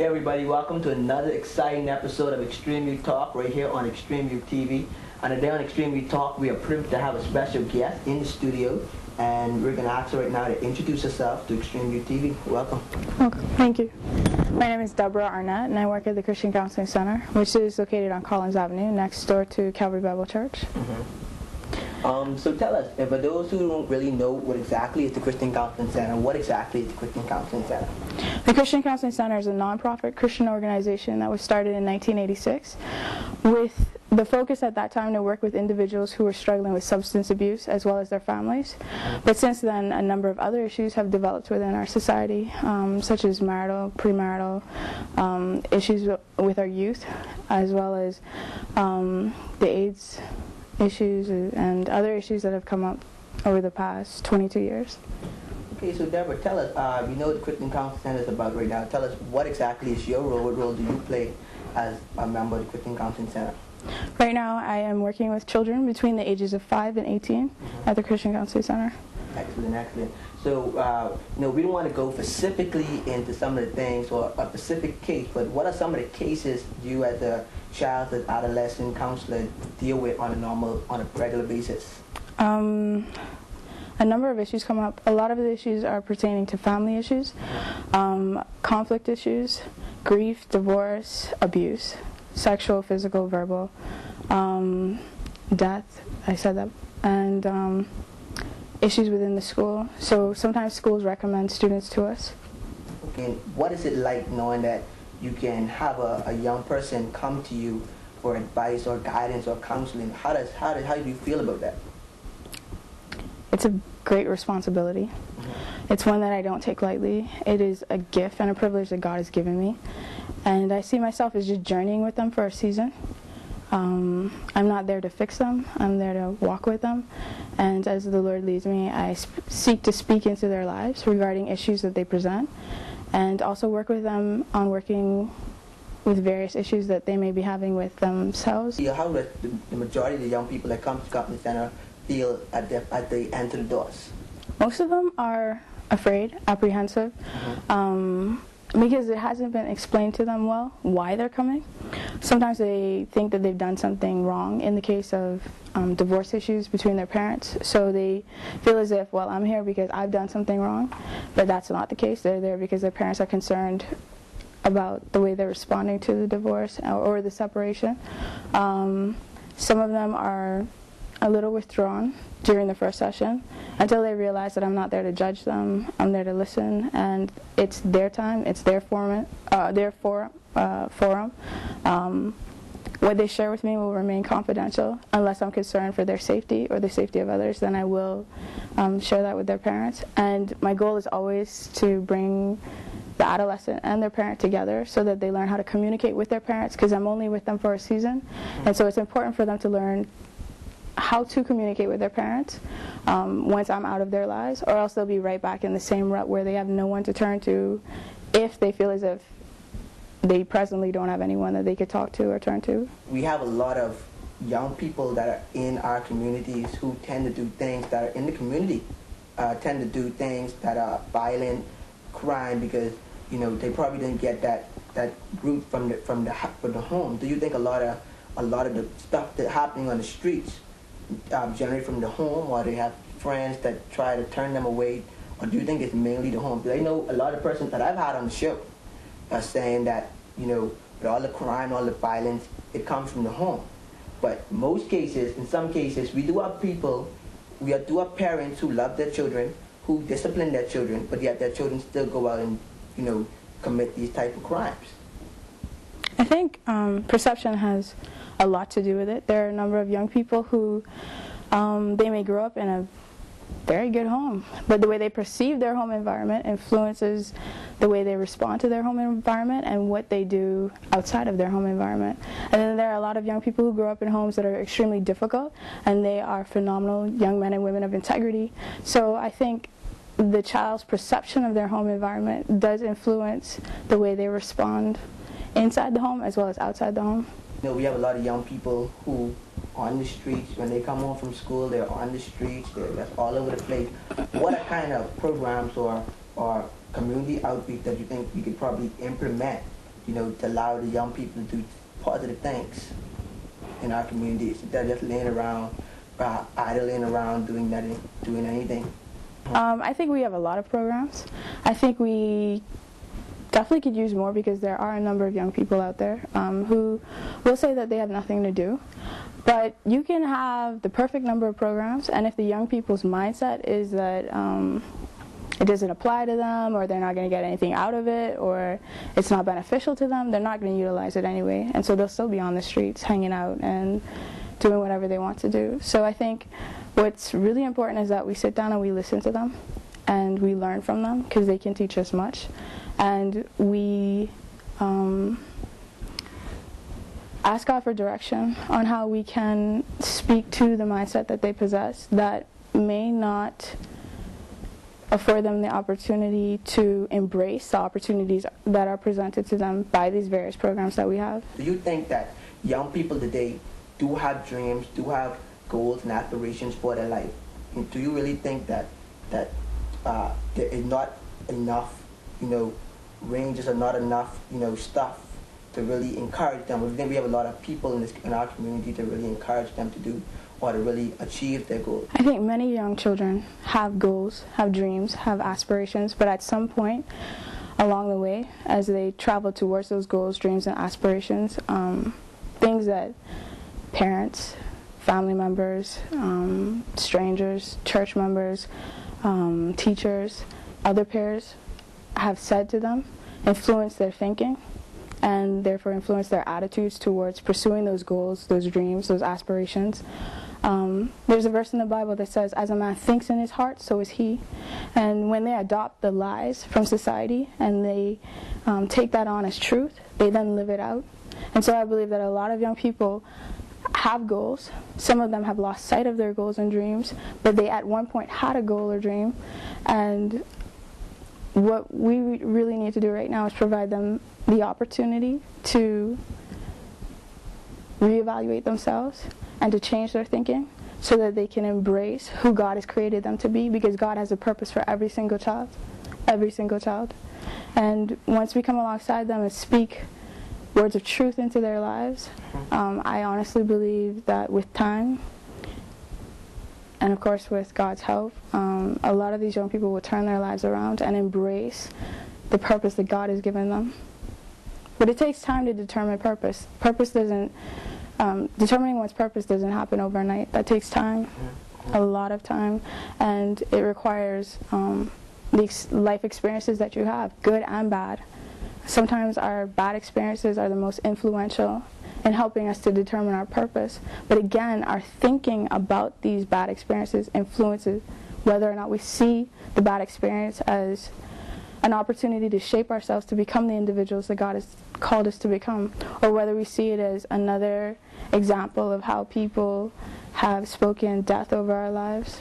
everybody, welcome to another exciting episode of Extreme Youth Talk right here on Extreme Youth TV. And today on Extreme Youth Talk, we are privileged to have a special guest in the studio, and we're going to ask her right now to introduce herself to Extreme Youth TV. Welcome. Okay, thank you. My name is Deborah Arnett, and I work at the Christian Counseling Center, which is located on Collins Avenue, next door to Calvary Bible Church. So tell us, for those who don't really know what exactly is the Christian Counseling Center, what exactly is the Christian Counseling Center? The Christian Counseling Center is a nonprofit Christian organization that was started in 1986 with the focus at that time to work with individuals who were struggling with substance abuse as well as their families. But since then, a number of other issues have developed within our society, such as marital, premarital, issues with our youth, as well as the AIDS issues and other issues that have come up over the past 22 years. Okay, so Deborah, tell us, we know the Christian Counseling Center is about right now. Tell us, what exactly is your role? What role do you play as a member of the Christian Counseling Center? Right now, I am working with children between the ages of 5 and 18 at the Christian Counseling Center. Excellent, excellent. So, we don't want to go specifically into some of the things or a specific case, but what are some of the cases you as a child and adolescent counselor deal with on a regular basis? A number of issues come up. A lot of the issues are pertaining to family issues, conflict issues, grief, divorce, abuse, sexual, physical, verbal, death, I said that, and issues within the school. So sometimes schools recommend students to us. Okay, what is it like knowing that you can have a young person come to you for advice or guidance or counseling? How do you feel about that? It's a great responsibility. It's one that I don't take lightly. It is a gift and a privilege that God has given me. And I see myself as just journeying with them for a season. I'm not there to fix them. I'm there to walk with them. And as the Lord leads me, I seek to speak into their lives regarding issues that they present, and also work with them on working with various issues that they may be having with themselves. How does the majority of the young people that come to Counseling Center feel at they enter the doors? Most of them are afraid, apprehensive, because it hasn't been explained to them well why they're coming. Sometimes they think that they've done something wrong in the case of divorce issues between their parents, so they feel as if, well, I'm here because I've done something wrong, but that's not the case. They're there because their parents are concerned about the way they're responding to the divorce or the separation. Some of them are a little withdrawn during the first session until they realize that I'm not there to judge them. I'm there to listen, and it's their time, it's their forum. What they share with me will remain confidential unless I'm concerned for their safety or the safety of others. Then I will share that with their parents. And my goal is always to bring the adolescent and their parent together so that they learn how to communicate with their parents, because I'm only with them for a season. And so it's important for them to learn how to communicate with their parents once I'm out of their lives, or else they'll be right back in the same rut where they have no one to turn to if they feel as if they presently don't have anyone that they could talk to or turn to. We have a lot of young people that are in our communities who tend to do things that are in the community, tend to do things that are violent, crime, because they probably didn't get that root from the home. Do you think a lot of the stuff that's happening on the streets generate from the home, or they have friends that try to turn them away, or do you think it's mainly the home? Because I know a lot of persons that I've had on the show are saying that, with all the crime, all the violence, it comes from the home. But in some cases, we do have parents who love their children, who discipline their children, but yet their children still go out and, commit these type of crimes. I think perception has a lot to do with it. There are a number of young people who they may grow up in a very good home, but the way they perceive their home environment influences the way they respond to their home environment and what they do outside of their home environment. And then there are a lot of young people who grow up in homes that are extremely difficult, and they are phenomenal young men and women of integrity. So I think the child's perception of their home environment does influence the way they respond inside the home as well as outside the home. We have a lot of young people who on the streets. When they come home from school, they're on the streets. They're all over the place. What are kind of programs or community outreach that you think you could probably implement to allow the young people to do positive things in our communities instead of just laying around, idling around, doing nothing, doing anything. I think we have a lot of programs. I think we definitely could use more because there are a number of young people out there who will say that they have nothing to do. But you can have the perfect number of programs, and if the young people's mindset is that it doesn't apply to them, or they're not going to get anything out of it, or it's not beneficial to them, they're not going to utilize it anyway. And so they'll still be on the streets hanging out and doing whatever they want to do. So I think what's really important is that we sit down and we listen to them and we learn from them, because they can teach us much. And we ask God for direction on how we can speak to the mindset that they possess that may not afford them the opportunity to embrace the opportunities that are presented to them by these various programs that we have. Do you think that young people today do have dreams, do have goals and aspirations for their life? And do you really think that there is not enough, ranges, or not enough, stuff to really encourage them? We think we have a lot of people in our community to really encourage them to do or to really achieve their goals. I think many young children have goals, have dreams, have aspirations, but at some point along the way, as they travel towards those goals, dreams, and aspirations, things that parents, family members, strangers, church members, teachers, other peers have said to them influence their thinking, and therefore influence their attitudes towards pursuing those goals, those dreams, those aspirations. There's a verse in the Bible that says, as a man thinks in his heart, so is he. And when they adopt the lies from society and they take that on as truth, they then live it out. And so I believe that a lot of young people have goals. Some of them have lost sight of their goals and dreams, but they at one point had a goal or dream. And what we really need to do right now is provide them the opportunity to reevaluate themselves and to change their thinking so that they can embrace who God has created them to be, because God has a purpose for every single child. Every single child. And once we come alongside them and speak words of truth into their lives, I honestly believe that with time, and of course with God's help, a lot of these young people will turn their lives around and embrace the purpose that God has given them. But it takes time to determine purpose. Determining one's purpose doesn't happen overnight. That takes time, a lot of time, and it requires the life experiences that you have, good and bad. Sometimes our bad experiences are the most influential in helping us to determine our purpose. But again, our thinking about these bad experiences influences whether or not we see the bad experience as an opportunity to shape ourselves to become the individuals that God has called us to become, or whether we see it as another example of how people have spoken death over our lives.